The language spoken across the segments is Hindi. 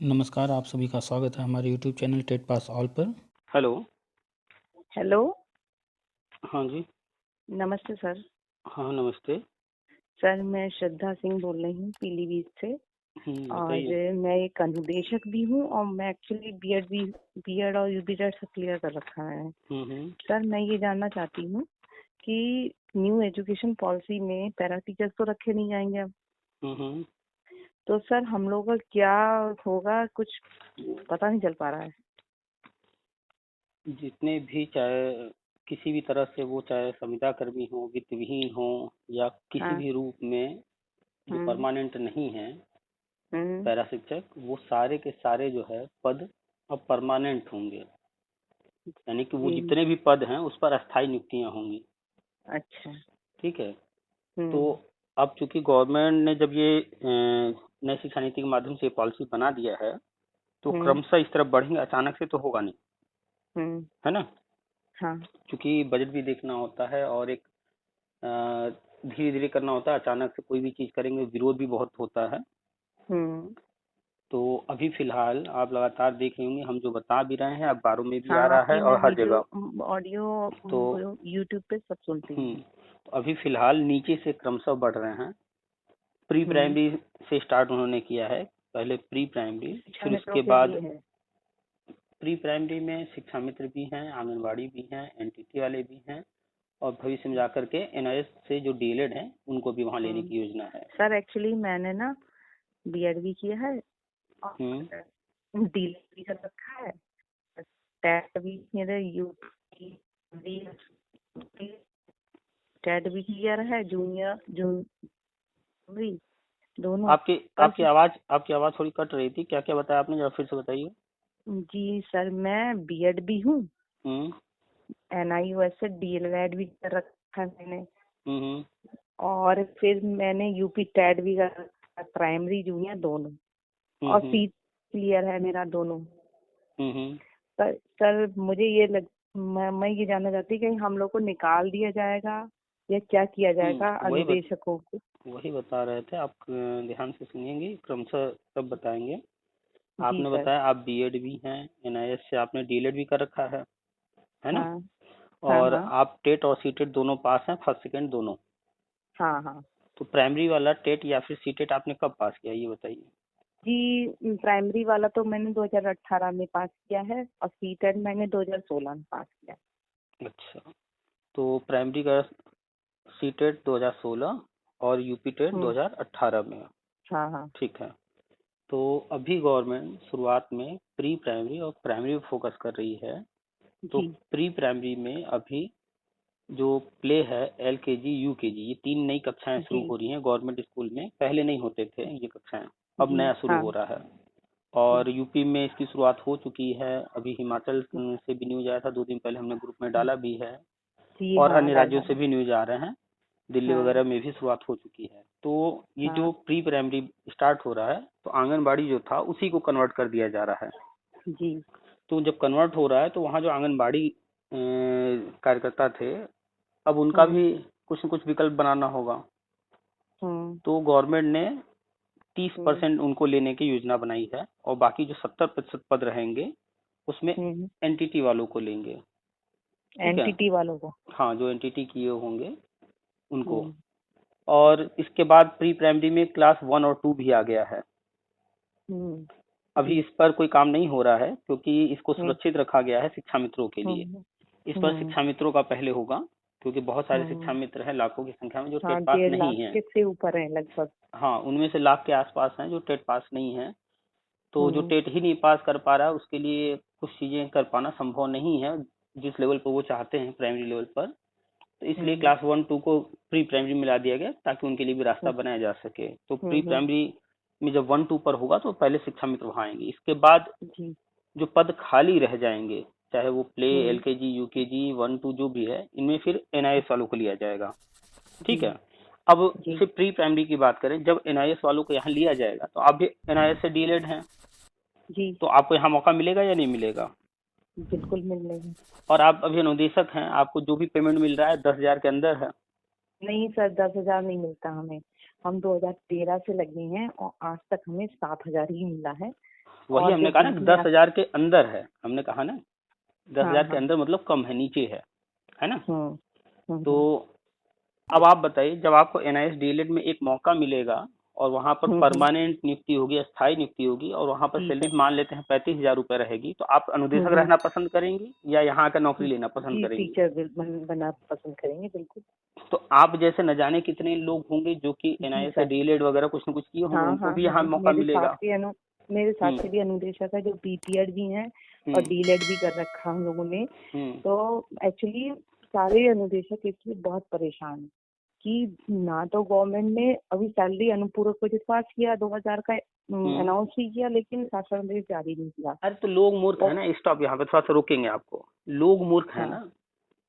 नमस्कार, आप सभी का स्वागत है हमारे YouTube channel TET pass all पर। हेलो। हेलो। हाँ जी। नमस्ते सर। हाँ, नमस्ते। सर मैं श्रद्धा सिंह बोल रही हूँ पीलीभीत से। और बताइए। मैं एक अनुदेशक भी हूँ और मैं एक्चुअली बीएड और यूबीटेड सब क्लियर कर रखा है। सर मैं ये जानना चाहती हूँ कि न्यू एजुकेशन पॉलिसी में पैरा टीचर्स तो रखे नहीं जाएंगे अब। तो सर हम लोग का क्या होगा, कुछ पता नहीं चल पा रहा है। जितने भी, चाहे किसी भी तरह से वो, चाहे संविदा कर्मी हो, वित्त विहीन हो, या किसी हाँ। भी रूप में जो हम्म। परमानेंट नहीं है हम्म। पैरा शिक्षक, वो सारे के सारे जो है पद अब परमानेंट होंगे। यानी कि वो जी। जितने भी पद हैं उस पर अस्थायी नियुक्तियां होंगी। अच्छा। ठीक है। तो हम्म। अब चूंकि गवर्नमेंट ने जब ये नई शिक्षा नीति के माध्यम से पॉलिसी बना दिया है, तो हम्म। क्रमशः इस तरफ बढ़ेंगे, अचानक से तो होगा नहीं, हम्म। है ना। हाँ। क्योंकि बजट भी देखना होता है और एक धीरे धीरे करना होता है। अचानक से कोई भी चीज करेंगे विरोध भी बहुत होता है। हम्म। तो अभी फिलहाल आप लगातार देख रहे होंगे, हम जो बता भी रहे हैं अखबारों में भी हाँ, आ रहा आपकी है मैं और हर वीडियो, जगह। ऑडियो, तो वो यूट्यूब पे सब सुनती हूँ। तो अभी फिलहाल नीचे से क्रमशः बढ़ रहे हैं। प्री हम्म। प्राइमरी से स्टार्ट उन्होंने किया है। पहले प्री प्राइमरी, शिक्षा फिर मित्रों उसके के लिए बाद है। प्री प्राइमरी में शिक्षा मित्र भी हैं, आंगनबाड़ी भी हैं, एनटीटी वाले भी हैं, और भविष्य में जाकर के एनआईएस से जो डीएलएड हैं उनको भी वहां लेने हम्म। की योजना है। सर एक्चुअली मैंने ना बीएड भी किया है हम्म। और डीएलएड भी कर रखा है। टेट भी मेरे यूपी टेट भी क्लियर है, जूनियर जूनियर दोनों। आपकी पर आपकी आवाज थोड़ी कट रही थी। क्या क्या बताया आपने, जरा फिर से बताइए। जी सर, मैं बीएड भी हूँ, हम्म। एनआईओएस से डीएलएड भी कर रखा है मैंने। हम्म। और फिर मैंने यूपी टेट भी कर रखा है, प्राइमरी जूनियर दोनों। और हम्म। सीट क्लियर है मेरा दोनों। हम्म। पर सर मुझे मैं ये जानना चाहती कि हम लोग को निकाल दिया जाएगा या क्या किया जाएगा अनुदेशकों को। वही बता रहे थे आप, ध्यान से सुनिएंगे, क्रमशः सब बताएंगे। जी आपने सर। बताया आप बीएड भी हैं, एनआईएस से आपने डीएलएड भी कर रखा है ना। हाँ। हाँ। और हाँ। आप टेट और सीटेट दोनों पास हैं, फर्स्ट सेकंड दोनों। हाँ। हाँ। तो प्राइमरी वाला टेट या फिर सीटेट आपने कब पास किया, ये बताइए। जी प्राइमरी वाला तो मैंने 2018 में पास किया है और सीटेट मैंने 2016 में पास किया। अच्छा। तो प्राइमरी का सीटेट 2016 और यूपी टेट हम्म। 2018 में। हाँ। हाँ। ठीक है। तो अभी गवर्नमेंट शुरुआत में प्री प्राइमरी और प्राइमरी पे फोकस कर रही है। तो जी। प्री प्राइमरी में अभी जो प्ले है, एल के जी यू के जी, ये तीन नई कक्षाएं शुरू जी। हो रही हैं गवर्नमेंट स्कूल में। पहले नहीं होते थे ये कक्षाएं, अब जी। नया शुरू हाँ। हो रहा है। और यूपी में इसकी शुरुआत हो चुकी है। अभी हिमाचल से भी न्यूज आया था, 2 दिन पहले हमने ग्रुप में डाला भी है। जी। और हाँ अन्य राज्यों डाला से है। भी न्यूज आ रहे हैं, दिल्ली हाँ। वगैरह में भी शुरुआत हो चुकी है। तो ये जो हाँ। प्री प्राइमरी स्टार्ट हो रहा है, तो आंगनबाड़ी जो था उसी को कन्वर्ट कर दिया जा रहा है। जी। तो जब कन्वर्ट हो रहा है तो वहाँ जो आंगनबाड़ी कार्यकर्ता थे, अब उनका हम्म। भी कुछ न कुछ विकल्प बनाना होगा। हम्म। तो गवर्नमेंट ने तीस हम्म। परसेंट उनको लेने की योजना बनाई है, और बाकी जो 70% पद रहेंगे उसमें हम्म। एनटीटी वालों को लेंगे। ठीक है। एनटीटी वालों को। हाँ, जो एनटीटी किए होंगे उनको। हम्म। और इसके बाद प्री प्राइमरी में क्लास 1 और 2 भी आ गया है। हम्म। अभी जी। इस पर कोई काम नहीं हो रहा है, क्योंकि इसको हम्म। सुरक्षित रखा गया है शिक्षा मित्रों के लिए। हम्म। इस पर हम्म। शिक्षा मित्रों का पहले होगा, क्योंकि बहुत सारे शिक्षा हम्म। मित्र हैं लाखों की संख्या में जो हाँ, टेट पास 1.5 लाख नहीं है। के से ऊपर है लगभग। हाँ, उनमें से लाख के आसपास हैं जो टेट पास नहीं है। तो जो हम्म। टेट ही नहीं पास कर पा रहा है उसके लिए कुछ चीजें कर पाना संभव नहीं है, जिस लेवल पर वो चाहते हैं प्राइमरी लेवल पर। तो इसलिए हम्म। क्लास 1 2 को प्री प्राइमरी मिला दिया गया, ताकि उनके लिए भी रास्ता हम्म। बनाया जा सके। तो प्री हम्म। प्राइमरी में जब 1 2 पर होगा तो पहले शिक्षा मित्र वहाँ आएंगे। इसके बाद जी। जो पद खाली रह जाएंगे, चाहे वो प्ले, हम्म। एलकेजी, यूकेजी, 1 2 जो भी है, इनमें फिर एनआईएस वालों को लिया जाएगा। जी। ठीक है। अब जी। जैसे प्री प्राइमरी की बात करें, जब एनआईएस वालों को यहाँ लिया जाएगा तो आप भी एनआईएस से डीलेड हैं, जी। तो आपको यहाँ मौका मिलेगा या नहीं मिलेगा। बिल्कुल मिलेगा। और आप अभी अनुदेशक हैं, आपको जो भी पेमेंट मिल रहा है 10,000 के अंदर है। नहीं सर, 10,000 नहीं मिलता हमें। हम 2013 से लगे हैं और आज तक हमें 7,000 ही मिला है। वही हमने कहा ना 10,000 के अंदर है, हमने कहा ना 10,000 के अंदर मतलब कम है, नीचे है ना। तो अब आप बताइए, जब आपको NIS DLED में एक मौका मिलेगा और वहां पर परमानेंट नियुक्ति होगी, अस्थायी नियुक्ति होगी, और वहां पर सैलरी मान लेते हैं 35,000 रुपए रहेगी, तो आप अनुदेशक रहना पसंद करेंगी या यहाँ का नौकरी लेना पसंद करेंगी? टीचर बनना पसंद करेंगे, बिल्कुल। तो आप जैसे न जाने कितने लोग होंगे जो कि NIS DLED वगैरह कुछ न कुछ किए होंगे, उनको भी यहाँ मौका मिलेगा। मेरे साथ के भी अनुदेशक है जो BPED भी हैं और DLED भी कर रखा हम लोगों ने। तो एक्चुअली सारे अनुदेशक इसलिए बहुत परेशान है कि ना तो गवर्नमेंट ने अभी सैलरी अनुपूरक बजट पास किया, 2000 का अनाउंस ही किया, लेकिन शासन देश जारी नहीं किया। अरे तो लोग मूर्ख है ना, स्टॉप यहाँ पे थोड़ा सा रोकेंगे आपको। लोग मूर्ख है ना,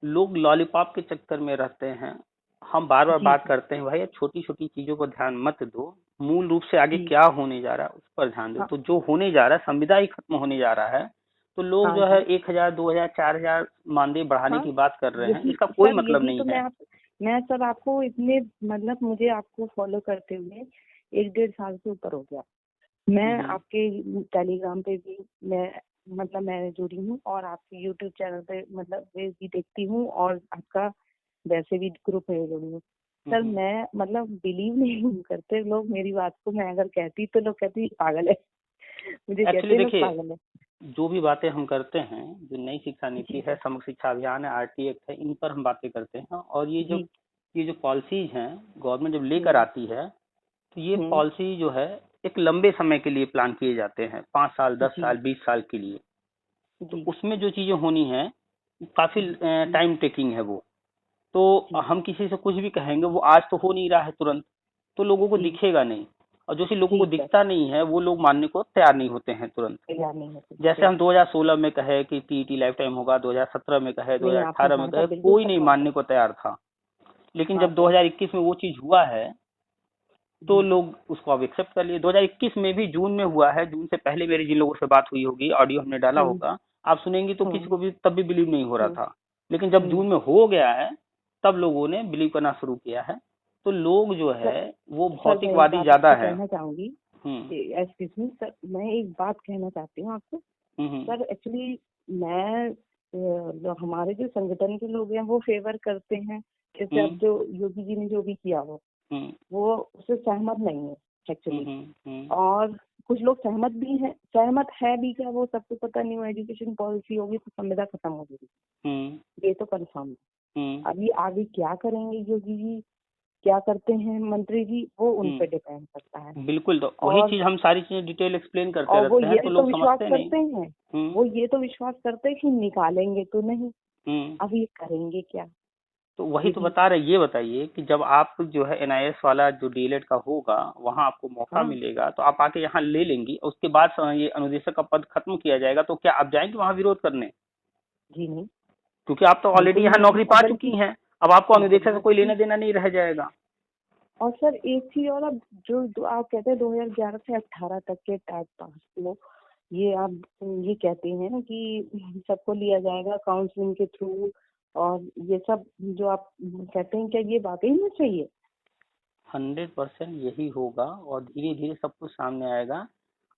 लोग लॉलीपॉप के चक्कर में रहते हैं। हम बार बार बात करते हैं भाई छोटी छोटी चीजों पर ध्यान मत दो, मूल रूप से आगे क्या होने जा रहा है उस पर ध्यान दो। तो जो होने जा रहा है, संविदा ही खत्म होने जा रहा है, तो लोग जो है 1,000 2,000 4,000 मानदेय बढ़ाने की बात कर रहे हैं, इसका कोई मतलब नहीं है। मैं सर आपको इतने मतलब मुझे आपको फॉलो करते हुए 1-1.5 साल से ऊपर हो गया। मैं आपके टेलीग्राम पे भी मैं जुड़ी हूँ और आपके यूट्यूब चैनल पे भी देखती हूँ, और आपका वैसे भी ग्रुप में जुड़ी हूँ। सर मैं बिलीव नहीं करते लोग मेरी बात को। मैं अगर कहती तो लोग कहते पागल है, मुझे कहते लोग पागल है। जो भी बातें हम करते हैं, जो नई शिक्षा नीति है, समग्र शिक्षा अभियान है, RT एक्ट है, इन पर हम बातें करते हैं। और ये जो पॉलिसीज हैं गवर्नमेंट जब लेकर आती है, तो ये पॉलिसी जो है एक लंबे समय के लिए प्लान किए जाते हैं, 5 साल 10 साल 20 साल के लिए। तो उसमें जो चीजें होनी है काफी टाइम टेकिंग है वो। तो हम किसी से कुछ भी कहेंगे, वो आज तो हो नहीं रहा है तुरंत, तो लोगों को दिखेगा नहीं, और जो चीज लोगों को दिखता नहीं है वो लोग मानने को तैयार नहीं होते हैं तुरंत। जैसे हम 2016 में कहे कि TET लाइफ टाइम होगा, 2017 में कहे, 2018 में कहे, कोई नहीं मानने को तैयार था। लेकिन जब 2021 में वो चीज हुआ है तो लोग उसको अब एक्सेप्ट कर लिए। 2021 में भी जून में हुआ है, जून से पहले मेरी जिन लोगों से बात हुई होगी, ऑडियो हमने डाला होगा, आप सुनेंगी तो किसी को भी तब भी बिलीव नहीं हो रहा था। लेकिन जब जून में हो गया है तब लोगों ने बिलीव करना शुरू किया है। तो लोग जो है वो भौतिकवादी ज्यादा है। कहना चाहूंगी सर, मैं एक बात कहना चाहती हूँ आपको। सर एक्चुअली हमारे जो संगठन के लोग हैं वो फेवर करते हैं, जैसे अब जो योगी जी ने जो भी किया वो उससे सहमत नहीं है एक्चुअली। और कुछ लोग सहमत है भी क्या, वो सबको पता नहीं। हो एजुकेशन पॉलिसी होगी तो संविदा खत्म हो जाएगी, ये तो कंफर्म है। अभी आगे क्या करेंगे योगी जी, क्या करते हैं मंत्री जी, वो उन पे डिपेंड करता है। बिल्कुल, तो वही चीज हम सारी चीजें डिटेल एक्सप्लेन करते रहते हैं, तो लोग समझते नहीं। वो ये तो विश्वास करते हैं कि निकालेंगे तो नहीं, अब ये करेंगे क्या। तो वही तो बता रहे। ये बताइए कि जब आप जो है NIS वाला जो DLED का होगा, वहाँ आपको मौका मिलेगा, तो आप आके यहाँ ले लेंगी, उसके बाद ये अनुदेशक का पद खत्म किया जाएगा, तो क्या आप जाएंगे वहाँ विरोध करने? जी नहीं, क्योंकि आप तो ऑलरेडी यहाँ नौकरी पा चुकी हैं, अब आपको अनुदेशक से कोई लेना देना नहीं रह जाएगा। और सर एक चीज और, अब जो आप कहते हैं 2011 से 18 तक के टैग पास लो, ये आप ये कहते हैं कि सबको लिया जाएगा काउंसलिंग के थ्रू, और ये सब जो आप कहते हैं, क्या ये वाकई में चाहिए? 100% यही होगा और धीरे धीरे सब कुछ सामने आएगा।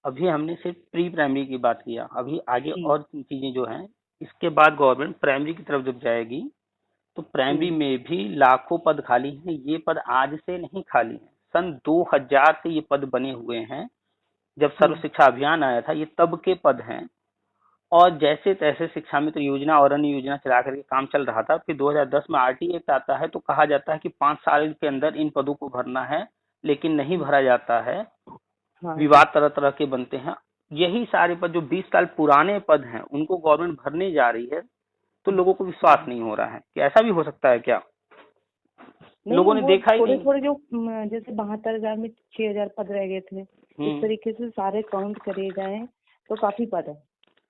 अभी हमने सिर्फ प्री प्राइमरी की बात किया, अभी आगे और चीजें जो हैं, इसके बाद गवर्नमेंट प्राइमरी की तरफ जब जाएगी तो प्राइमरी में भी लाखों पद खाली हैं। ये पद आज से नहीं खाली हैं, सन 2000 से ये पद बने हुए हैं। जब सर्व शिक्षा अभियान आया था, ये तब के पद हैं। और जैसे तैसे शिक्षा मित्र योजना और अन्य योजना चला करके काम चल रहा था। फिर 2010 में RT एक्ट आता है, तो कहा जाता है कि 5 साल के अंदर इन पदों को भरना है, लेकिन नहीं भरा जाता है। विवाद तरह तरह के बनते हैं। यही सारे पद जो 20 साल पुराने पद हैं, उनको गवर्नमेंट भरने जा रही है, तो लोगों को विश्वास नहीं हो रहा है कि ऐसा भी हो सकता है क्या। लोगों ने देखा ही नहीं। थोड़े जो जैसे 72,000 में 6,000 पद रह गए थे, इस तरीके से सारे काउंट करे जाएं तो काफी पद है।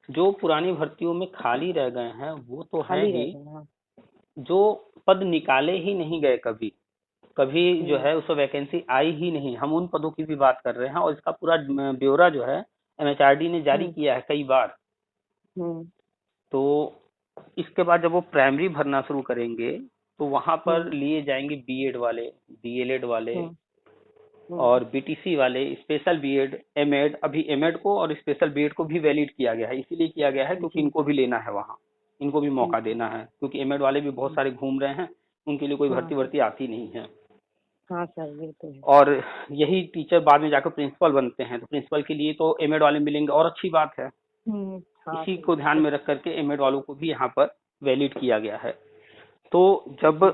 जो पुरानी भर्तियों में खाली रह गए हैं वो तो है ही, जो पद निकाले ही नहीं गए कभी जो है उसमें वैकेंसी आई ही नहीं, हम उन पदों की भी बात कर रहे हैं। और इसका पूरा ब्यौरा जो है MHRD ने जारी किया है कई बार। तो इसके बाद जब वो प्राइमरी भरना शुरू करेंगे तो वहां पर लिए जाएंगे BEd वाले, DLED वाले, और बीटीसी वाले स्पेशल बीएड एमएड, अभी एमएड को और स्पेशल बीएड को भी वैलिड किया गया है, इसीलिए किया गया है क्योंकि इनको भी लेना है वहाँ, इनको भी मौका देना है, क्योंकि एमएड वाले भी बहुत सारे घूम रहे हैं, उनके लिए कोई भर्ती वर्ती आती नहीं है। हाँ सर, ये तो है। और यही टीचर बाद में जाकर प्रिंसिपल बनते हैं, तो प्रिंसिपल के लिए तो एमएड वाले मिलेंगे और अच्छी बात है। हाँ, इसी को ध्यान में रख करके एमएड वालों को भी यहाँ पर वैलिड किया गया है। तो जब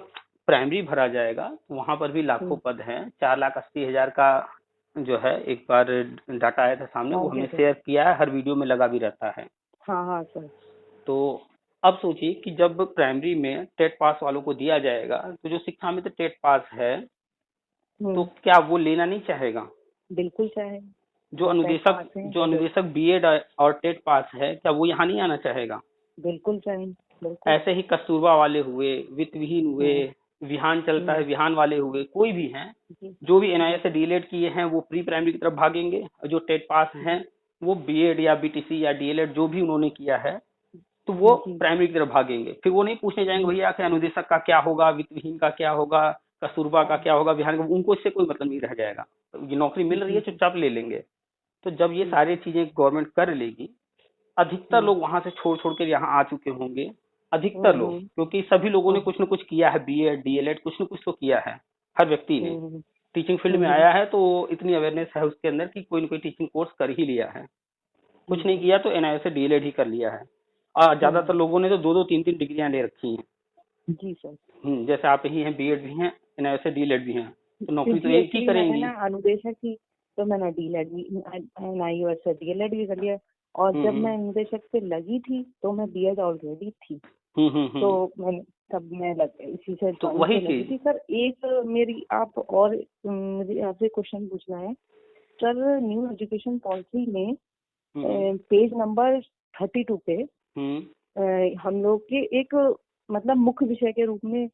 प्राइमरी भरा जाएगा तो वहां पर भी लाखों पद हैं, 4,80,000 का जो है एक बार डाटा आया था सामने, वो हमने शेयर किया है, हर वीडियो में लगा भी रहता है। हाँ हाँ सर। तो अब सोचिए कि जब प्राइमरी में टेट पास वालों को दिया जाएगा, तो जो शिक्षा मित्र टेट पास है तो क्या वो लेना नहीं चाहेगा? बिल्कुल चाहे। जो अनुदेशक बीएड और टेट पास है, क्या वो यहाँ नहीं आना चाहेगा? बिल्कुल चाहे। ऐसे ही कस्तूरबा वाले हुए, वित्त विहीन हुए, विहान चलता है विहान वाले हुए, कोई भी हैं जो भी एनआईएस से डीएलएड किए हैं वो प्री प्राइमरी की तरफ भागेंगे, और जो टेट पास हैं वो बीएड या बीटीसी या डीएलएड जो भी उन्होंने किया है तो वो प्राइमरी की तरफ भागेंगे। फिर वो नहीं पूछने जाएंगे भैया कि अनुदेशक का क्या होगा, वित्त विहीन का क्या होगा, कस्तूरबा का क्या होगा, विहान का, उनको इससे कोई मतलब नहीं रह जाएगा, ये नौकरी मिल रही है चुपचाप ले लेंगे। तो जब ये सारी चीजें गवर्नमेंट कर लेगी, अधिकतर लोग वहां से छोड़ छोड़ के यहाँ आ चुके होंगे, अधिकतर लोग, क्योंकि सभी लोगों ने कुछ न कुछ किया है, बीएड डीएलएड कुछ न कुछ तो किया है, हर व्यक्ति ने टीचिंग फील्ड में आया है, तो इतनी अवेयरनेस है उसके अंदर कि कोई न कोई टीचिंग कोर्स कर ही लिया है, कुछ नहीं किया तो एनआईएस से डीएलएड ही कर लिया है, और ज्यादातर लोगों ने तो 2-2 3-3 डिग्रियां ले रखी हैं। जी सर। जैसे आप ही हैं, बीएड भी हैं, एनआईएस से डीएलएड भी हैं, तो नौकरी तो एक ही करेंगी। अनुदेशक की तो मैंने डीएलएड भी, एनआईएस से डीएलएड भी कर लिया, और जब मैं अनुदेशक पे लगी थी तो मैं बीएड ऑलरेडी थी। तो मैंने तब मैं इसी से तो वही चीज थी सर। एक मेरी आप और मुझे आपसे क्वेश्चन पूछना है सर, न्यू एजुकेशन पॉलिसी में पेज नंबर 32 पे हम लोग के एक मतलब मुख्य विषय के रूप में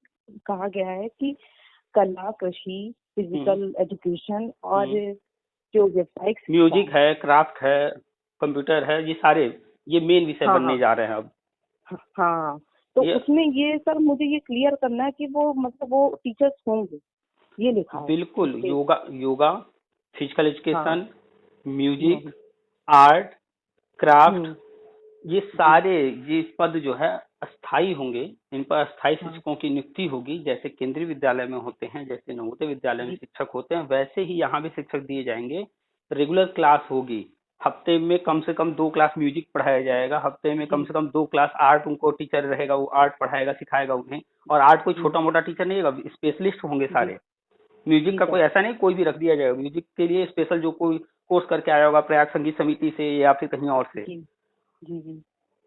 कहा गया है कि कला, कृषि, फिजिकल एजुकेशन और जो व्यावसायिक म्यूजिक है, क्राफ्ट है, कंप्यूटर है, ये सारे ये मेन विषय बनने जा रहे हैं अब। हाँ, तो उसमें ये सर मुझे ये क्लियर करना है कि वो मतलब वो टीचर्स होंगे, ये लिखा है। बिल्कुल, yoga, physical education, music, art, craft, ये सारे ये पद जो है अस्थाई होंगे, इन पर अस्थाई शिक्षकों की नियुक्ति होगी, जैसे केंद्रीय विद्यालय में होते हैं, जैसे नवोदय विद्यालय में शिक्षक होते हैं, वैसे ही यहाँ भी शिक्षक दिए जाएंगे। रेगुलर क्लास होगी, हफ्ते में कम से कम 2 क्लास म्यूजिक पढ़ाया जाएगा, हफ्ते में कम से कम 2 क्लास आर्ट, उनको टीचर रहेगा वो आर्ट पढ़ाएगा, सिखाएगा उन्हें, और आर्ट कोई छोटा मोटा टीचर नहीं होगा, स्पेशलिस्ट होंगे सारे। म्यूजिक का कोई ऐसा नहीं कोई भी रख दिया जाएगा, म्यूजिक के लिए स्पेशल जो कोई कोर्स करके आया होगा प्रयाग संगीत समिति से या फिर कहीं और से। जी।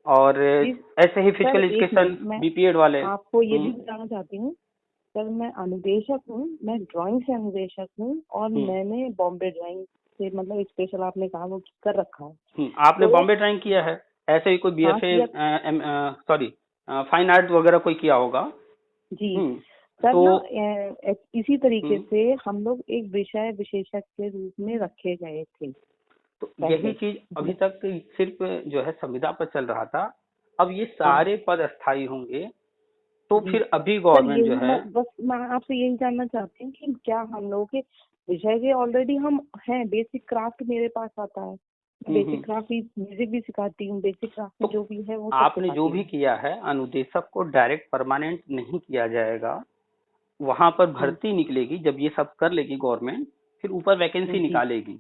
और ऐसे ही फिजिकल एजुकेशन बीपीएड वाले। आपको ये भी बताना चाहती हूँ सर, मैं अनुदेशक हूँ, मैं ड्राइंग से अनुदेशक हूँ, और मैंने बॉम्बे ड्राइंग से मतलब स्पेशल आपने कहा वो कर रखा है। आपने बॉम्बे ड्राइंग किया है? ऐसे ही कोई बीएफए सॉरी फाइन आर्ट वगैरह कोई किया होगा? जी सर। तो इसी तरीके से हम लोग एक विषय विशेषज्ञ के रूप में रखे गए थे। तो यही चीज अभी तक सिर्फ जो है संविदा पर चल रहा था, अब ये सारे पद अस्थायी होंगे। तो फिर अभी गवर्नमेंट जो है, बस मैं आपसे यही जानना चाहती हूँ कि क्या हम लोगों के विषय के ऑलरेडी हम हैं, बेसिक क्राफ्ट मेरे पास आता है, बेसिक क्राफ्ट म्यूजिक भी सिखाती हूँ, बेसिक क्राफ्ट जो भी है वो आपने जो भी किया है, अनुदेशक को डायरेक्ट परमानेंट नहीं किया जाएगा, वहां पर भर्ती निकलेगी, जब ये सब कर लेगी गवर्नमेंट, फिर ऊपर वैकेंसी निकालेगी,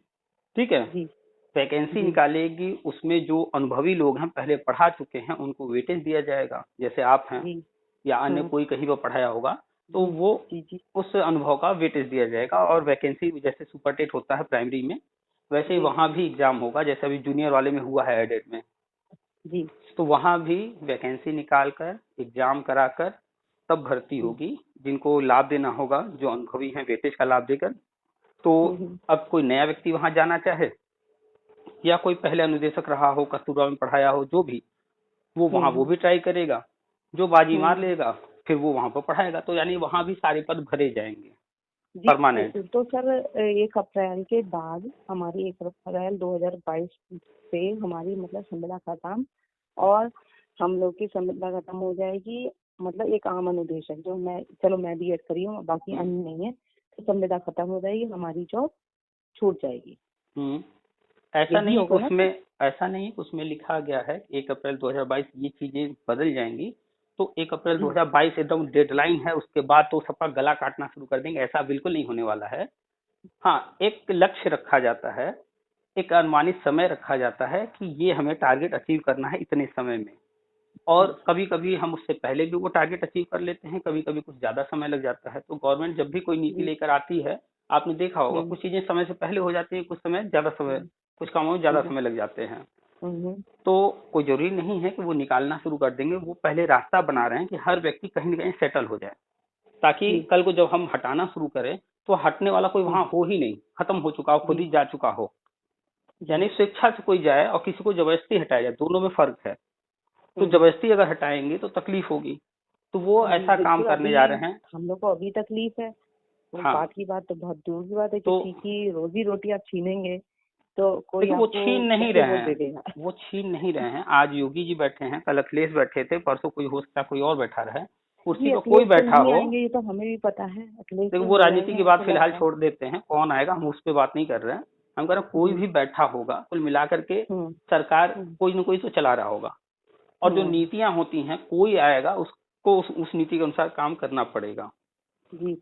ठीक है? वैकेंसी निकालेगी, उसमें जो अनुभवी लोग हैं, पहले पढ़ा चुके हैं, उनको वेटेज दिया जाएगा, जैसे आप हैं या अन्य कोई कहीं पर पढ़ाया होगा, तो वो उस अनुभव का वेटेज दिया जाएगा। और वैकेंसी जैसे सुपर टेट होता है प्राइमरी में, वैसे ही वहां भी एग्जाम होगा, जैसे अभी जूनियर वाले में हुआ है एडेड में जी, तो वहां भी वैकेंसी निकाल कर एग्जाम कराकर तब भर्ती होगी। जिनको लाभ देना होगा, जो अनुभवी हैं, वेटेज का लाभ देकर। तो अब कोई नया व्यक्ति वहां जाना चाहे या कोई पहले अनुदेशक रहा हो, कस्तूरबा में पढ़ाया हो, जो भी, वो वहां वो भी ट्राई करेगा, जो बाजी मार लेगा फिर वो वहां पर पढ़ाएगा। तो यानी वहां भी सारे पद भरे जाएंगे परमानेंट। तो सर 1 अप्रैल के बाद हमारी 1 अप्रैल 2022 से हमारी मतलब संविदा खत्म, और हम लोग की संविदा खत्म हो जाएगी। मतलब एक आम अनुदेशक जो मैं, चलो मैं बीएड करी हूँ, बाकी अन्य नहीं है, तो संविदा खत्म हो जाएगी, हमारी जॉब छूट जाएगी। ऐसा नहीं है उसमें, ऐसा नहीं है उसमें लिखा गया है 1 अप्रैल 2022 ये चीजें बदल जाएंगी, तो 1 अप्रैल 2022 एकदम डेडलाइन है, उसके बाद तो सबका गला काटना शुरू कर देंगे, ऐसा बिल्कुल नहीं होने वाला है। हाँ, एक लक्ष्य रखा जाता है, एक अनुमानित समय रखा जाता है कि ये हमें टारगेट अचीव करना है इतने समय में, और कभी कभी हम उससे पहले भी वो टारगेट अचीव कर लेते हैं, कभी कभी कुछ ज्यादा समय लग जाता है। तो गवर्नमेंट जब भी कोई नीति लेकर आती है, आपने देखा होगा कुछ चीजें समय से पहले हो जाती है, कुछ समय ज्यादा समय, कुछ कामों में ज्यादा समय लग जाते हैं। तो कोई जरूरी नहीं है कि वो निकालना शुरू कर देंगे, वो पहले रास्ता बना रहे हैं कि हर व्यक्ति कहीं न कहीं सेटल हो जाए, ताकि कल को जब हम हटाना शुरू करें तो हटने वाला कोई वहां हो ही नहीं, खत्म हो चुका हो, खुद ही जा चुका हो। यानी स्वेच्छा से कोई जाए और किसी को जबरदस्ती हटाया जाए, दोनों में फर्क है। तो जबरदस्ती अगर हटाएंगे तो तकलीफ होगी, तो वो ऐसा काम करने जा रहे हैं। हम लोग को अभी तकलीफ है, तो हाँ, बात की बात तो बहुत दूर की बात है, तो किसी की रोजी रोटी आप छीनेंगे तो कोई वो छीन नहीं रहे हैं, वो छीन नहीं रहे हैं। आज योगी जी बैठे हैं, कल अखिलेश बैठे थे, परसों कोई हो सकता है कोई और बैठा रहे, कुर्सी पर कोई बैठा हो, ये तो हमें भी पता है। देखो वो राजनीति की बात फिलहाल छोड़ देते हैं, कौन आएगा हम उस पर बात नहीं कर रहे हैं, हम कह रहे हैं कोई भी बैठा होगा, कुल मिला करके सरकार कोई न कोई तो चला रहा होगा, और जो नीतियां होती हैं कोई आएगा उसको उस नीति के अनुसार काम करना पड़ेगा।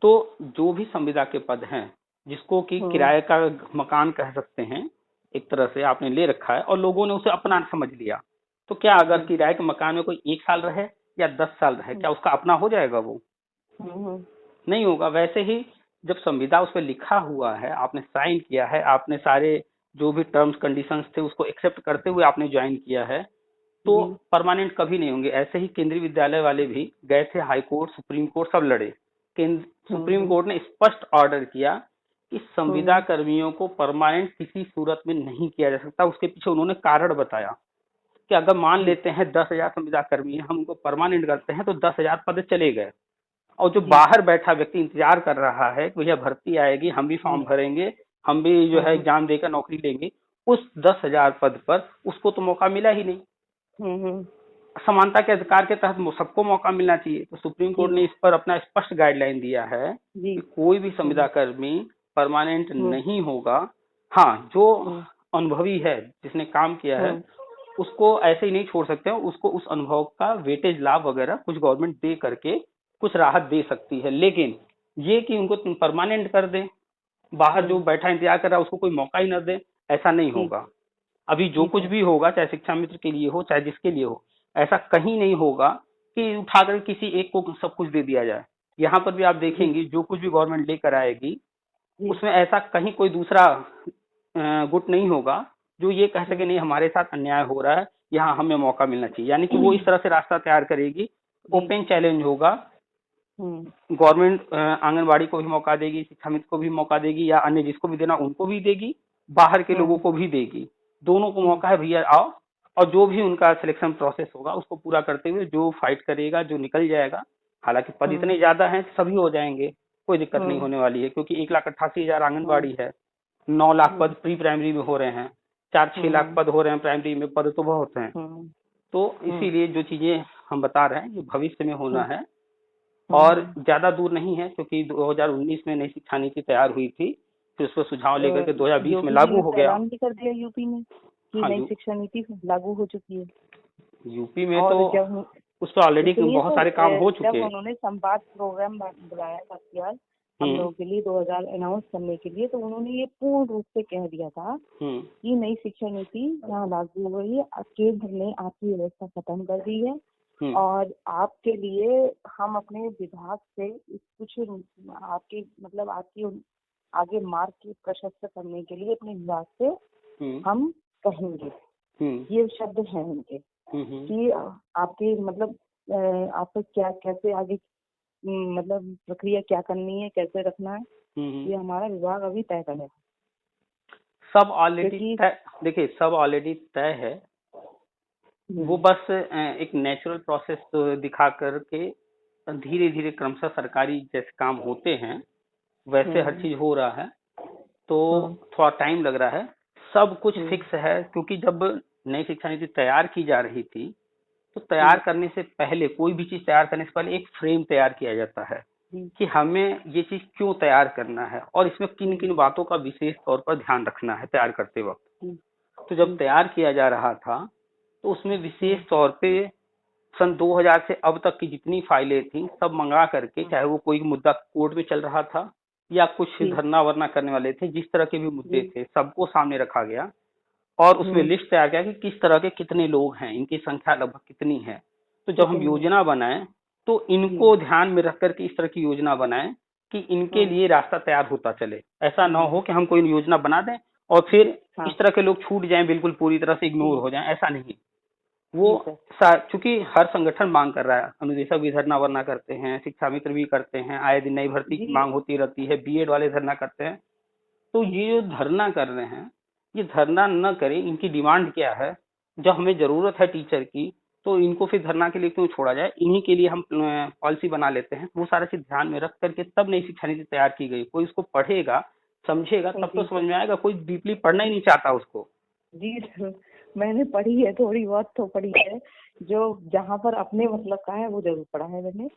तो जो भी संविदा के पद हैं, जिसको कि किराए का मकान कह सकते हैं, एक तरह से आपने ले रखा है और लोगों ने उसे अपना समझ लिया, तो क्या अगर किराए के मकान में कोई 1 साल रहे या 10 साल रहे, क्या उसका अपना हो जाएगा? वो नहीं होगा। वैसे ही जब संविदा उस पर लिखा हुआ है, आपने साइन किया है, आपने सारे जो भी टर्म्स कंडीशंस थे उसको एक्सेप्ट करते हुए आपने ज्वाइन किया है, तो परमानेंट कभी नहीं होंगे। ऐसे ही केंद्रीय विद्यालय वाले भी गए थे हाई कोर्ट, सुप्रीम कोर्ट, सब लड़े। सुप्रीम कोर्ट ने स्पष्ट ऑर्डर किया कि संविदा कर्मियों को परमानेंट किसी सूरत में नहीं किया जा सकता। उसके पीछे उन्होंने कारण बताया कि अगर मान लेते हैं 10,000 संविदा कर्मी है, हम उनको परमानेंट करते हैं तो 10,000 पद चले गए, और जो बाहर बैठा व्यक्ति इंतजार कर रहा है कि भैया भर्ती आएगी, हम भी फॉर्म भरेंगे, हम भी जो है एग्जाम देकर नौकरी लेंगे, उस 10,000 पद पर उसको तो मौका मिला ही नहीं। समानता के अधिकार के तहत सबको मौका मिलना चाहिए। तो सुप्रीम कोर्ट ने इस पर अपना स्पष्ट गाइडलाइन दिया है कि कोई भी संविदा कर्मी परमानेंट नहीं होगा। हाँ, जो अनुभवी है, जिसने काम किया है, उसको ऐसे ही नहीं छोड़ सकते हैं, उसको उस अनुभव का वेटेज लाभ वगैरह कुछ गवर्नमेंट दे करके कुछ राहत दे सकती है। लेकिन ये कि उनको परमानेंट कर दे, बाहर जो बैठा इंतजार कर रहा है उसको कोई मौका ही न दे, ऐसा नहीं होगा। अभी जो कुछ भी होगा, चाहे शिक्षा मित्र के लिए हो, चाहे जिसके लिए हो, ऐसा कहीं नहीं होगा कि उठाकर किसी एक को सब कुछ दे दिया जाए। यहाँ पर भी आप देखेंगे जो कुछ भी गवर्नमेंट लेकर आएगी उसमें ऐसा कहीं कोई दूसरा गुट नहीं होगा जो ये कह सके नहीं हमारे साथ अन्याय हो रहा है, यहाँ हमें मौका मिलना चाहिए। यानी कि वो इस तरह से रास्ता तैयार करेगी, ओपन चैलेंज होगा। गवर्नमेंट आंगनबाड़ी को भी मौका देगी, शिक्षा मित्र को भी मौका देगी, या अन्य जिसको भी देना उनको भी देगी, बाहर के लोगों को भी देगी, दोनों को मौका है, भैया आओ। और जो भी उनका सिलेक्शन प्रोसेस होगा उसको पूरा करते हुए जो फाइट करेगा, जो निकल जाएगा, हालांकि पद इतने ज्यादा हैं सभी हो जाएंगे, कोई दिक्कत नहीं होने वाली है, क्योंकि 1,88,000 आंगनबाड़ी है, 9 लाख पद प्री प्राइमरी में हो रहे हैं, 4-6 लाख पद हो रहे हैं प्राइमरी में, पद तो बहुत हैं। तो इसीलिए जो चीजें हम बता रहे हैं ये भविष्य में होना है और ज्यादा दूर नहीं है, क्योंकि 2019 में नई शिक्षा नीति तैयार हुई थी, फिर उसको सुझाव लेकर के 2020 में लागू हो गया। कर दिया यूपी में कि नई शिक्षा नीति लागू हो चुकी है। यूपी में तो उस पर ऑलरेडी बहुत सारे काम हो चुके हैं। जब उन्होंने संवाद प्रोग्राम बुलाया था यार हम लोगों के लिए 2000 अनाउंस करने के लिए, तो उन्होंने ये पूर्ण रूप से कह दिया था कि नई शिक्षा नीति यहाँ लागू हो गई है, केंद्र ने आपकी व्यवस्था खत्म कर दी है और आपके लिए हम अपने विभाग से कुछ आपके मतलब आपकी आगे मार्ग की प्रशस्त करने के लिए अपने विभाग से हम कहेंगे, ये शब्द है उनके कि आपके मतलब आपको क्या कैसे आगे मतलब प्रक्रिया क्या करनी है, कैसे रखना है, ये हमारा विभाग अभी तय करेगा। सब ऑलरेडी देखिए सब ऑलरेडी तय है, वो बस एक नेचुरल प्रोसेस दिखा करके धीरे धीरे क्रमशः सरकारी जैसे काम होते हैं वैसे हर चीज हो रहा है, तो थोड़ा टाइम लग रहा है। सब कुछ फिक्स है, क्योंकि जब नई शिक्षा नीति तैयार की जा रही थी तो तैयार करने से पहले, कोई भी चीज तैयार करने से पहले एक फ्रेम तैयार किया जाता है कि हमें ये चीज क्यों तैयार करना है और इसमें किन किन बातों का विशेष तौर पर ध्यान रखना है तैयार करते वक्त। तो जब तैयार किया जा रहा था तो उसमें विशेष तौर पे सन 2000 से अब तक की जितनी फाइलें थी सब मंगा करके, चाहे वो कोई मुद्दा कोर्ट में चल रहा था या कुछ धरना वरना करने वाले थे, जिस तरह के भी मुद्दे थे सबको सामने रखा गया और उसमें लिस्ट तैयार किया कि किस तरह के कितने लोग हैं, इनकी संख्या लगभग कितनी है। तो जब हम योजना बनाएं तो इनको ध्यान में रख करके इस तरह की योजना बनाएं कि इनके लिए रास्ता तैयार होता चले। ऐसा ना हो कि हम कोई योजना बना दें और फिर इस तरह के लोग छूट जाएं, बिल्कुल पूरी तरह से इग्नोर हो जाएं, ऐसा नहीं। वो चूंकि हर संगठन मांग कर रहा है, अनुदेशक भी धरना वरना करते हैं, शिक्षा मित्र भी करते हैं, आए दिन नई भर्ती की मांग होती रहती है, बीएड वाले धरना करते हैं। तो ये जो धरना कर रहे हैं ये धरना न करें, इनकी डिमांड क्या है, जब हमें जरूरत है टीचर की तो इनको फिर धरना के लिए क्यों छोड़ा जाए, इन्हीं के लिए हम पॉलिसी बना लेते हैं। वो सारा चीज ध्यान में रख करके तब नई शिक्षा नीति तैयार की गई। कोई उसको पढ़ेगा समझेगा तब तो समझ में आएगा, कोई डीपली पढ़ना ही नहीं चाहता उसको। जी सर, मैंने पढ़ी है, थोड़ी बहुत तो पढ़ी है, जो जहाँ पर अपने मतलब का है वो जरूर पढ़ा है मैंने।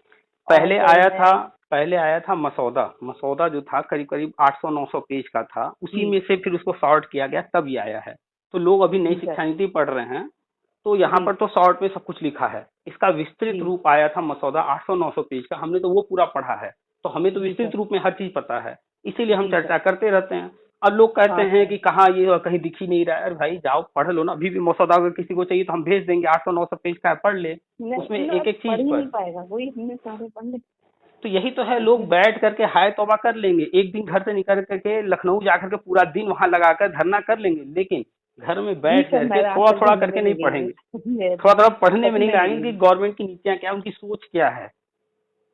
पहले आया था मसौदा जो था करीब करीब 800-900 पेज का था, उसी में से फिर उसको शॉर्ट किया गया तब ये आया है। तो लोग अभी नई शिक्षा नीति पढ़ रहे हैं तो यहाँ पर तो शॉर्ट में सब कुछ लिखा है। इसका विस्तृत रूप आया था मसौदा 800-900 पेज का, हमने तो वो पूरा पढ़ा है, तो हमें तो विस्तृत रूप में हर चीज पता है, इसीलिए हम चर्चा करते रहते हैं। अब लोग कहते हैं कि कहाँ ये कहीं दिख ही नहीं रहा है। अरे भाई जाओ पढ़ लो ना, अभी भी मसौदा अगर किसी को चाहिए तो हम भेज देंगे, 800-900 पेज का पढ़ ले, उसमें एक एक चीज पर। तो यही तो है, लोग बैठ करके हाय तौबा कर लेंगे, एक दिन घर से निकल करके लखनऊ जाकर के पूरा दिन वहां लगाकर धरना कर लेंगे, लेकिन घर में बैठ करके थोड़ा थोड़ा करके नहीं पढ़ेंगे, थोड़ा थोड़ा पढ़ने में नहीं लगाएंगे कि गवर्नमेंट की नीतियां क्या है, उनकी सोच क्या है।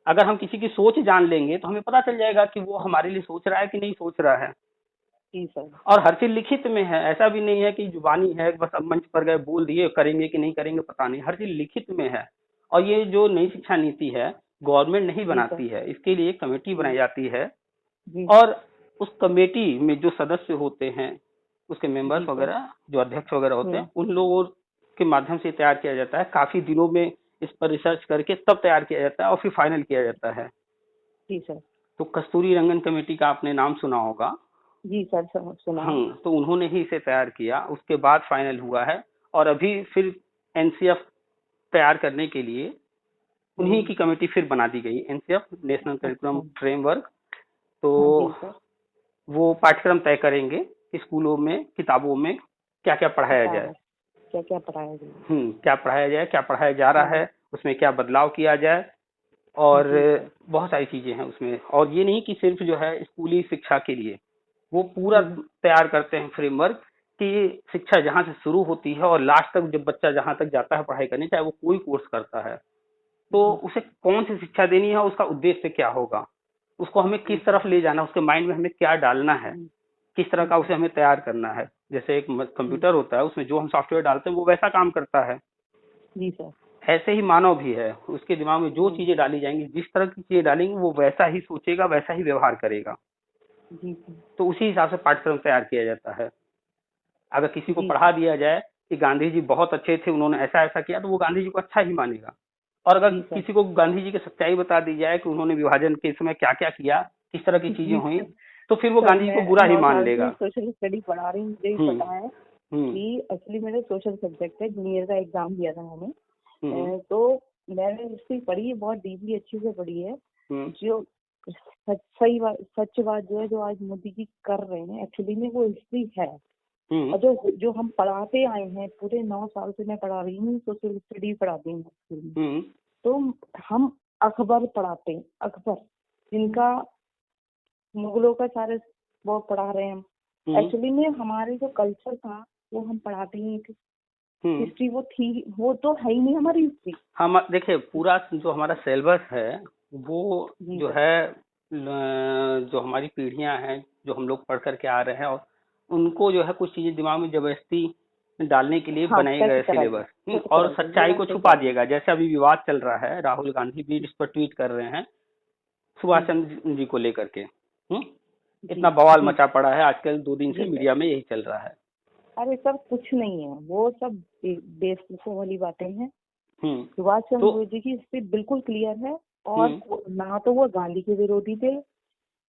अगर हम किसी की सोच जान लेंगे तो हमें पता चल जाएगा कि वो हमारे लिए सोच रहा है कि नहीं सोच रहा है। और हर चीज लिखित में है, ऐसा भी नहीं है कि जुबानी है बस अब मंच पर गए बोल दिए, करेंगे कि नहीं करेंगे पता नहीं, हर चीज लिखित में है। और ये जो नई शिक्षा नीति है गवर्नमेंट नहीं बनाती है, इसके लिए एक कमेटी बनाई जाती है और उस कमेटी में जो सदस्य होते हैं, उसके मेंबर्स वगैरह जो अध्यक्ष वगैरह होते हैं, उन लोगों के माध्यम से तैयार किया जाता है। काफी दिनों में इस पर रिसर्च करके तब तैयार किया जाता है और फिर फाइनल किया जाता है। जी सर। तो कस्तूरी रंगन कमेटी का आपने नाम सुना होगा। जी सर सुना। तो उन्होंने ही इसे तैयार किया, उसके बाद फाइनल हुआ है और अभी फिर एनसीएफ तैयार करने के लिए उन्हीं की कमेटी फिर बना दी गई, एनसीएफ नेशनल करिकुलम फ्रेमवर्क। तो वो पाठ्यक्रम तय करेंगे स्कूलों में किताबों में क्या क्या पढ़ाया जाए, क्या पढ़ाया जाए, क्या पढ़ाया जाए, क्या पढ़ाया जा रहा है, उसमें क्या बदलाव किया जाए और बहुत सारी चीजें हैं उसमें। और ये नहीं कि सिर्फ जो है स्कूली शिक्षा के लिए, वो पूरा तैयार करते हैं फ्रेमवर्क कि शिक्षा जहाँ से शुरू होती है और लास्ट तक जब बच्चा जहाँ तक जाता है पढ़ाई करने, चाहे वो कोई कोर्स करता है, तो उसे कौन सी शिक्षा देनी है, उसका उद्देश्य क्या होगा, उसको हमें किस तरफ ले जाना, उसके माइंड में हमें क्या डालना है, किस तरह का उसे हमें तैयार करना है। जैसे एक कंप्यूटर होता है, उसमें जो हम सॉफ्टवेयर डालते हैं वो वैसा काम करता है। जी सर। ऐसे ही मानव भी है, उसके दिमाग में जो चीजें डाली जाएंगी, जिस तरह की चीजें डालेंगे वो वैसा ही सोचेगा, वैसा ही व्यवहार करेगा। जी। तो उसी हिसाब से पाठ्यक्रम तैयार किया जाता है। अगर किसी को पढ़ा दिया जाए कि गांधी जी बहुत अच्छे थे, उन्होंने ऐसा ऐसा किया, तो वो गांधी जी को अच्छा ही मानेगा। और अगर किसी को गांधी जी की सच्चाई बता दी जाए कि उन्होंने विभाजन के समय क्या क्या किया, किस तरह की चीजें हुई, तो फिर वो गांधी जी को बुरा ही मान लेगा। सोशल स्टडी पढ़ा रही हूँ, मुझे पता है कि एक्चुअली मेरे सोशल सब्जेक्ट है, जूनियर का एग्जाम दिया था मैंने, तो मैंने हिस्ट्री पढ़ी है, बहुत डीपली अच्छे से पढ़ी है। जो सच बात जो है, जो आज मोदी जी कर रहे हैं एक्चुअली में वो हिस्ट्री है। और जो हम पढ़ाते आए हैं, पूरे 9 साल से मैं पढ़ा रही हूँ, सोशल स्टडी पढ़ाती हूँ स्कूल में, तो हम अकबर पढ़ाते हैं, अकबर जिनका मुगलों का सारे वो पढ़ा रहे हैं। एक्चुअली में हमारे जो कल्चर था वो हम पढ़ाते ही थे, हिस्ट्री वो थी, वो तो है ही नहीं हमारी हिस्ट्री। हम देखिए पूरा जो हमारा सिलेबस है वो जो है, जो हमारी पीढ़ियां हैं, जो हम लोग पढ़ करके आ रहे हैं, और उनको जो है कुछ चीजें दिमाग में जबरदस्ती डालने के लिए बनाए गए सिलेबस, और सच्चाई को छुपा दिएगा। जैसे अभी विवाद चल रहा है, राहुल गांधी भी इस पर ट्वीट कर रहे हैं सुभाष चंद्र जी को लेकर के, इतना बवाल मचा पड़ा है आजकल, 2 दिन से मीडिया में यही चल रहा है। अरे सर कुछ नहीं है, वो सब बेवकूफों वाली बातें हैं। सुभाष चंद्र जी की हिस्ट्री बिल्कुल क्लियर है और ना तो वो गांधी के विरोधी थे।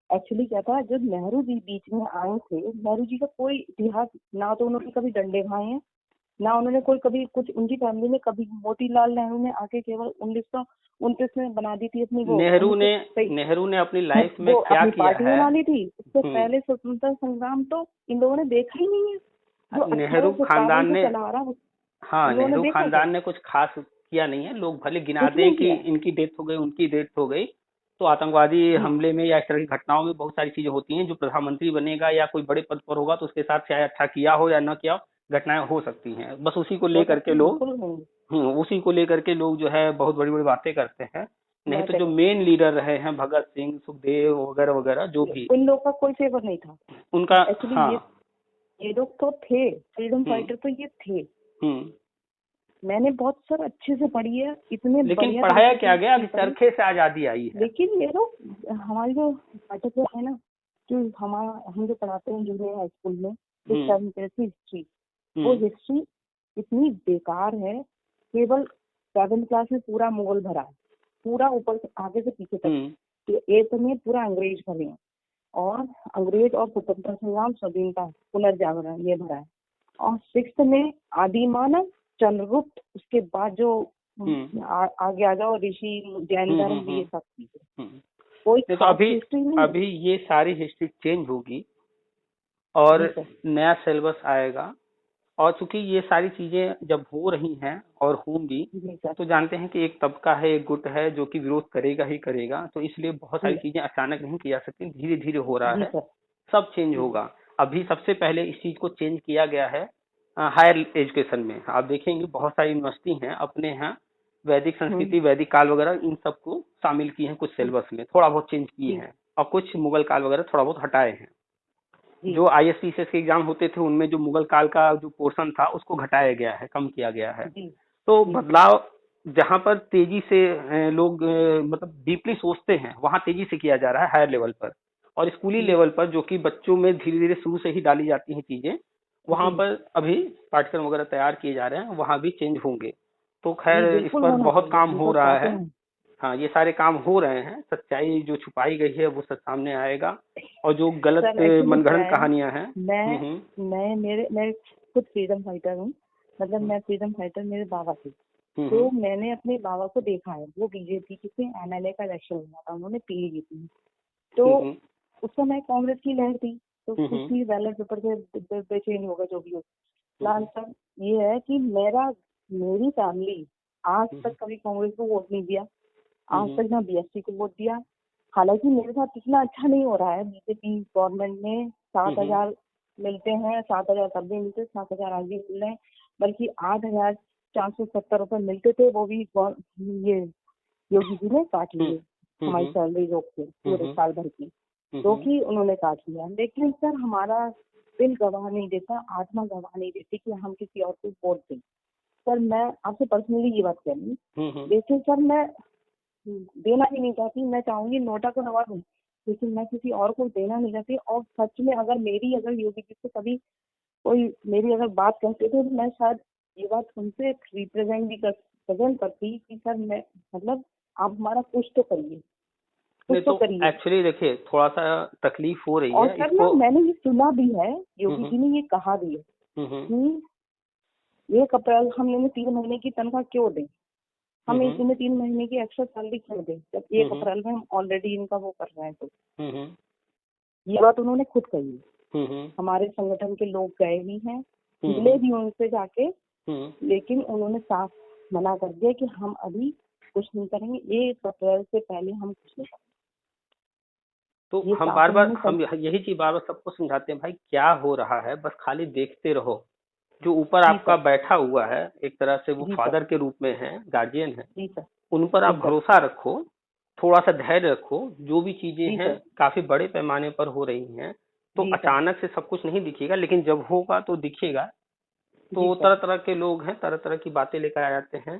एक्चुअली क्या था, जब नेहरू जी बीच में आए थे, नेहरू जी का कोई इतिहास, ना तो उन्होंने कभी डंडे खाए हैं, ना उन्होंने कोई कभी कुछ, उनकी फैमिली में कभी, मोतीलाल नेहरू ने आके केवल 1929 में बना दी थी अपनी वो नेहरू ने अपनी लाइफ में वो क्या अपनी किया पार्टी है, बना ली थी। उससे पहले स्वतंत्रता संग्राम तो इन लोगों ने देखा ही नहीं है। जो नेहरू खानदान ने, चला रहा, हाँ, नेहरू खानदान ने कुछ खास किया नहीं है। लोग भले गिना दें कि इनकी डेथ हो गई, उनकी डेथ हो गई, तो आतंकवादी हमले में या इस तरह की घटनाओं में बहुत सारी चीजें होती हैं। जो प्रधानमंत्री बनेगा या कोई बड़े पद पर होगा तो उसके साथ चाहे अच्छा किया हो या न किया हो, घटनाएं हो सकती हैं। बस उसी को लेकर के लोग उसी को लेकर के लोग जो है बहुत बड़ी बड़ी बातें करते हैं। नहीं तो जो मेन लीडर रहे हैं, भगत सिंह, सुखदेव वगैरह वगैरह, जो भी, उन लोग का कोई फेवर नहीं था उनका। हाँ, ये लोग तो थे फ्रीडम फाइटर, तो ये थे। मैंने बहुत सर अच्छे से पढ़ी है, इतने लेकिन पढ़ाया क्या गया कि चरखे से आजादी आई है। लेकिन ये लोग हमारी जो पाठक है ना, जो हम जो पढ़ाते हैं जूनियर हाई स्कूल में, हिस्ट्री, वो हिस्ट्री इतनी बेकार है। केवल 7th क्लास में पूरा मुगल भरा है, पूरा ऊपर से आगे से पीछे तक। 8th में पूरा अंग्रेज भरे हैं, और अंग्रेज और स्वतंत्रता संग्राम, स्वाधीनता, पुनर्जागरण, ये भरा है। और 6th में आदि मानव, चंद्रगुप्त, उसके बाद जो आगे आ जाओ, ऋषि, जैन धर्म, ये सब चीजें। कोई तो अभी ये सारी हिस्ट्री चेंज होगी और नया सिलेबस आएगा। और चूंकि ये सारी चीजें जब हो रही हैं और होंगी, तो जानते हैं कि एक तबका है, एक गुट है जो कि विरोध करेगा ही करेगा। तो इसलिए बहुत सारी चीजें अचानक नहीं की जा सकती, धीरे धीरे हो रहा है, सब चेंज होगा। अभी सबसे पहले इस चीज को चेंज किया गया है हायर एजुकेशन में। आप देखेंगे बहुत सारी यूनिवर्सिटी हैं अपने यहाँ वैदिक संस्कृति, वैदिक काल वगैरह, इन सबको शामिल किए हैं कुछ सिलेबस में, थोड़ा बहुत चेंज किए हैं, और कुछ मुगल काल वगैरह थोड़ा बहुत हटाए हैं। जो ISPCS के एग्जाम होते थे उनमें जो मुगल काल का जो पोर्शन था उसको घटाया गया है, कम किया गया है। तो बदलाव जहां पर तेजी से लोग मतलब डीपली सोचते हैं, वहां तेजी से किया जा रहा है हायर लेवल पर। और स्कूली लेवल पर जो कि बच्चों में धीरे धीरे शुरू से ही डाली जाती हैं चीजें, वहां पर अभी पाठ्यक्रम वगैरह तैयार किए जा रहे हैं, वहां भी चेंज होंगे। तो खैर इस पर बहुत काम हो रहा है। हाँ, ये सारे काम हो रहे हैं। सच्चाई जो छुपाई गई है वो सब सामने आएगा, और जो गलत मनगढ़ंत कहानियां हैं। मैं खुद फ्रीडम फाइटर हूँ, मतलब मैं फ्रीडम फाइटर मेरे बाबा थे। तो मैंने अपने बाबा को देखा है, वो बीजेपी के MLA का इलेक्शन हुआ था, उन्होंने पीली जीती। तो उस समय कांग्रेस की लहर थी, तो कुछ ही बैलेट पेपर से चेंज होगा जो भी हो। लाल सर, ये है कि मेरी फैमिली आज तक कभी कांग्रेस को वोट नहीं दिया, आज तक ना BSP को वोट दिया। हालांकि मेरे साथ इतना अच्छा नहीं हो रहा है, बीजेपी गवर्नमेंट में 7,000 मिलते हैं, 7,000 तब भी मिलते, 7,000 आज भी मिल रहे हैं, बल्कि 8,470 रुपए मिलते थे, वो भी ये योगी जी ने काट लिए हमारी सैलरी रोक के पूरे साल भर की, जो कि उन्होंने काट लिया। लेकिन सर हमारा दिल गवाह नहीं देता, आत्मा गवाह नहीं देती कि हम किसी और को वोट दें। सर मैं आपसे पर्सनली ये बात कह रही हूँ, लेकिन सर मैं देना ही नहीं चाहती, मैं चाहूंगी नोटा को दबा दूं, लेकिन मैं किसी और को देना नहीं चाहती। और सच में अगर योगी जी से कभी कोई मेरी अगर बात कहते थे, तो मैं शायद ये बात उनसे प्रेजेंट करती कि सर मैं मतलब आप हमारा कुछ तो करिए, कुछ तो करिए। एक्चुअली देखिए थोड़ा सा तकलीफ हो रही है। और सर ना मैंने ये सुना भी है, योगी जी ने ये कहा भी है कि 1 अप्रैल हम इन्हें 3 महीने की तनख्वाह क्यों दें, हम इन्हें 3 महीने की एक्स्ट्रा सैलरी क्यों दें, जब 1 अप्रैल में हम ऑलरेडी इनका वो कर रहे हैं। तो ये बात उन्होंने खुद कही। हमारे संगठन के लोग गए भी हैं, मिले भी उनसे जाके, लेकिन उन्होंने साफ मना कर दिया कि हम अभी कुछ नहीं करेंगे, 1 अप्रैल से पहले हम कुछ नहीं करेंगे। तो हम यही चीज बार बार सबको समझाते हैं, भाई क्या हो रहा है, बस खाली देखते रहो। जो ऊपर आपका बैठा हुआ है, एक तरह से वो फादर के रूप में है, गार्जियन है, उन पर आप भरोसा रखो, थोड़ा सा धैर्य रखो। जो भी चीजें हैं काफी बड़े पैमाने पर हो रही हैं, तो अचानक से सब कुछ नहीं दिखेगा, लेकिन जब होगा तो दिखेगा। तो तरह तरह के लोग हैं, तरह तरह की बातें लेकर आ जाते हैं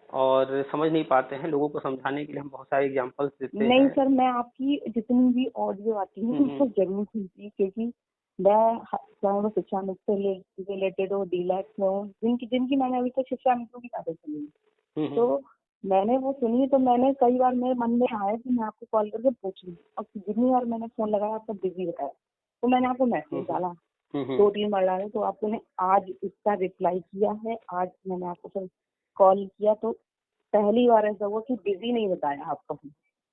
और समझ नहीं पाते हैं। लोगों को समझाने के लिए हम बहुत सारे एग्जांपल्स देते हैं। नहीं सर, मैं आपकी जितनी भी ऑडियो आती है उसको जरूर सुनती, क्योंकि मैं चाहे वो शिक्षा मित्र से रिलेटेड हो, डीलैक्स हो, जिनकी मैंने अभी तक शिक्षा मित्रों की बातें सुनी, तो मैंने वो सुनी तो मैंने कई बार मेरे मन में आया कि मैं आपको कॉल करके पूछ लूँ, और जितनी बार मैंने फोन लगाया आपका बिजी बताया, तो मैंने आपको मैसेज डाला, 2-3 बार डाला, तो आपने आज इसका रिप्लाई किया है। आज मैंने आपको फिर कॉल किया तो पहली बार ऐसा हुआ कि बिजी नहीं बताया आपका।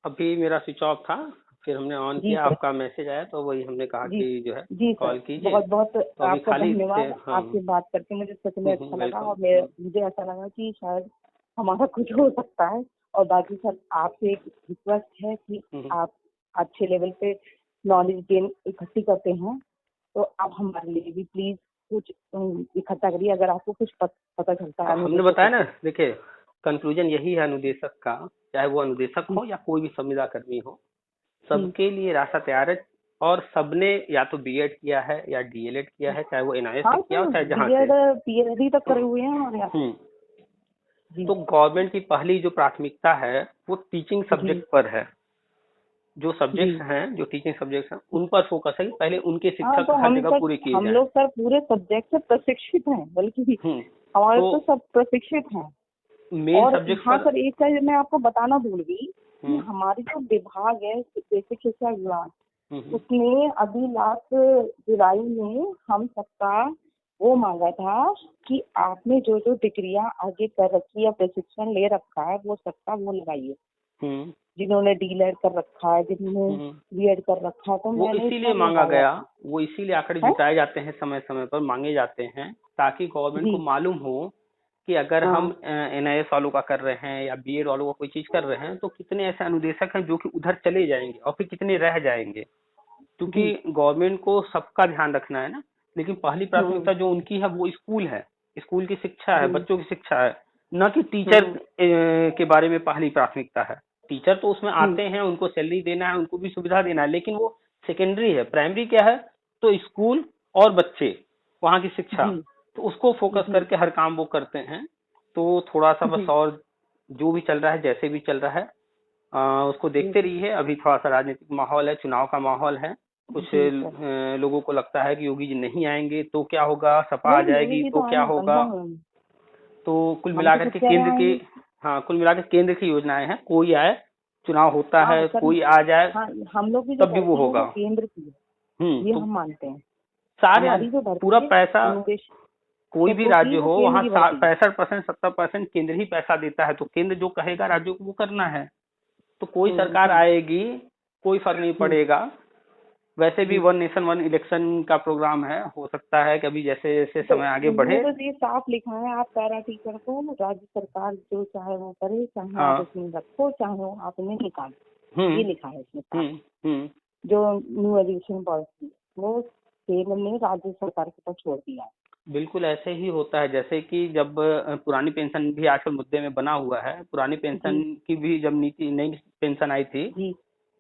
अभी मेरा स्विच ऑफ था, फिर हमने ऑन किया, आपका मैसेज आया तो वही हमने कहा कि जो है जी कॉल सर, कीजिए। बहुत बहुत तो अभी आपका खाली थे। धन्यवाद। हाँ। आपसे बात करके मुझे सच में अच्छा लगा, और वेलकम। मुझे ऐसा लगा कि शायद हमारा कुछ हो सकता है। और बाकी सर आपसे एक रिक्वेस्ट है कि आप अच्छे लेवल पे नॉलेज गेन इकट्ठी करते हैं, तो आप हमारे लिए भी प्लीज कुछ इकट्ठा करिए, अगर आपको कुछ पता चलता है। हमने बताया ना, देखिए कंक्लूजन यही है अनुदेशक का, चाहे वो अनुदेशक हो या कोई भी संविदा कर्मी हो, सबके लिए रास्ता तैयार है। और सबने या तो बीएड किया है या डीएलएड किया है, चाहे वो एनआईएस से किया हो चाहे जहाँ से। पीएचडी तक करे हुए हैं हमारे यहाँ। तो गवर्नमेंट की पहली जो प्राथमिकता है वो टीचिंग सब्जेक्ट पर है। जो सब्जेक्ट्स हैं, जो टीचिंग सब्जेक्ट्स हैं, उन पर फोकस है कि पहले उनके शिक्षक तो हर जगह पूरे किए जाएं। हम लोग सर पूरे सब्जेक्ट से प्रशिक्षित हैं, बल्कि हमारे तो सब प्रशिक्षित हैं। मेन सब्जेक्ट हाँ सर, एक चीज मैं आपको बताना भूल गई कि हमारी जो विभाग है बेसिक शिक्षा विभाग, उसने अभी लास्ट जुलाई में हम सबका वो मांगा था कि आपने जो जो डिग्रियां आगे कर रखी है, प्रशिक्षण ले रखा है, वो सबका वो लगाइए। जिन्होंने डीएलएड कर रखा है, जिन्होंने बीएड कर रखा है, तो वो इसीलिए मांगा गया, वो इसीलिए आंकड़े जुटाए जाते हैं, समय समय पर मांगे जाते हैं, ताकि गवर्नमेंट को मालूम हो कि अगर हम एनआईएस वालों का कर रहे हैं या बीएड वालों का कोई चीज कर रहे हैं, तो कितने ऐसे अनुदेशक हैं जो कि उधर चले जाएंगे और फिर कितने रह जाएंगे। क्योंकि गवर्नमेंट को सबका ध्यान रखना है ना, लेकिन पहली प्राथमिकता जो उनकी है वो स्कूल है, स्कूल की शिक्षा है, बच्चों की शिक्षा है, न कि टीचर के बारे में पहली प्राथमिकता है। टीचर तो उसमें आते हैं, उनको सैलरी देना है, उनको भी सुविधा देना है, लेकिन वो सेकेंडरी है। प्राइमरी क्या है, तो स्कूल और बच्चे, वहाँ की शिक्षा, तो उसको फोकस करके हर काम वो करते हैं। तो थोड़ा सा बस, और जो भी चल रहा है, जैसे भी चल रहा है, उसको देखते रहिए। अभी थोड़ा सा राजनीतिक माहौल है, चुनाव का माहौल है, कुछ लोगों को लगता है कि योगी जी नहीं आएंगे तो क्या होगा, सपा आ जाएगी तो क्या होगा। तो कुल मिलाकर के केंद्र की, कुल मिलाकर केंद्र की योजनाएं हैं, कोई आए, चुनाव होता है, कोई आ जाए, हम लोग भी तब भी वो होगा। केंद्र की ये हम मानते हैं। सारे पूरा पैसा, कोई भी राज्य हो, वहाँ 65% 70% केंद्र ही पैसा देता है। तो केंद्र जो कहेगा राज्यों को वो करना है। तो कोई सरकार आएगी, कोई फर्क नहीं पड़ेगा। वैसे भी 1 नेशन 1 इलेक्शन का प्रोग्राम है, हो सकता है कि अभी जैसे जैसे समय आगे बढ़े। तो ये साफ लिखा है, आप पैरा टीचर को राज्य सरकार जो चाहे वो करे, चाहे आप उसमें रखो, चाहे आप उन्हें निकालो, ये लिखा है इसमें। जो न्यू एजुकेशन पॉलिसी वो केंद्र ने राज्य सरकार के पास छोड़ दिया है। बिल्कुल ऐसे ही होता है, जैसे कि जब पुरानी पेंशन भी आजकल मुद्दे में बना हुआ है। पुरानी पेंशन की भी जब नीति, नई पेंशन आई थी,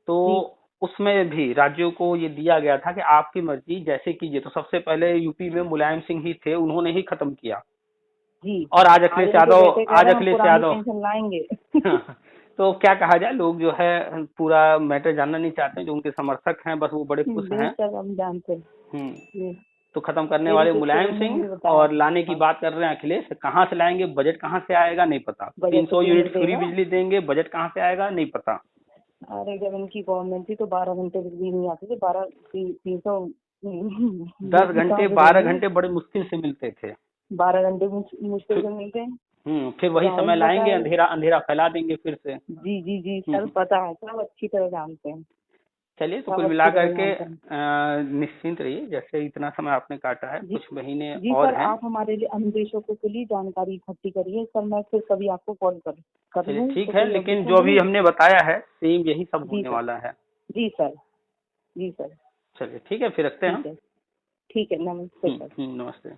तो उसमें भी राज्यों को ये दिया गया था कि आपकी मर्जी जैसे कीजिए। तो सबसे पहले यूपी में मुलायम सिंह ही थे, उन्होंने ही खत्म किया। और आज अखिलेश यादव लाएंगे। तो क्या कहा जाए, लोग जो है पूरा मैटर जानना नहीं चाहते हैं। जो उनके समर्थक हैं बस वो बड़े खुश हैं। हम जानते हैं। तो खत्म करने वाले मुलायम सिंह, और लाने की बात कर रहे हैं अखिलेश। कहाँ से लाएंगे, बजट कहाँ से आएगा नहीं पता। 300 यूनिट फ्री बिजली देंगे, बजट कहाँ से आएगा नहीं पता। अरे जब इनकी गवर्नमेंट थी तो 12 घंटे बिजली नहीं आती थी। 10 घंटे 12 घंटे बड़े मुश्किल से मिलते थे। 12 घंटे मुश्किल से मिलते हैं। फिर वही समय लाएंगे, अंधेरा अंधेरा फैला देंगे फिर से। जी सब पता है, सब अच्छी तरह जानते हैं। चलिए, तो कुल मिलाकर के निश्चिंत रहिए। जैसे इतना समय आपने काटा है, कुछ महीने और हैं। आप हमारे लिए अनुदेशकों के लिए जानकारी इकट्ठी करिए सर, मैं फिर कभी आपको कॉल करूँ। ठीक है, लेकिन जो अभी हमने बताया है सेम यही सब होने वाला है। जी सर। चलिए ठीक है, फिर रखते हैं। ठीक है, नमस्ते सर। नमस्ते।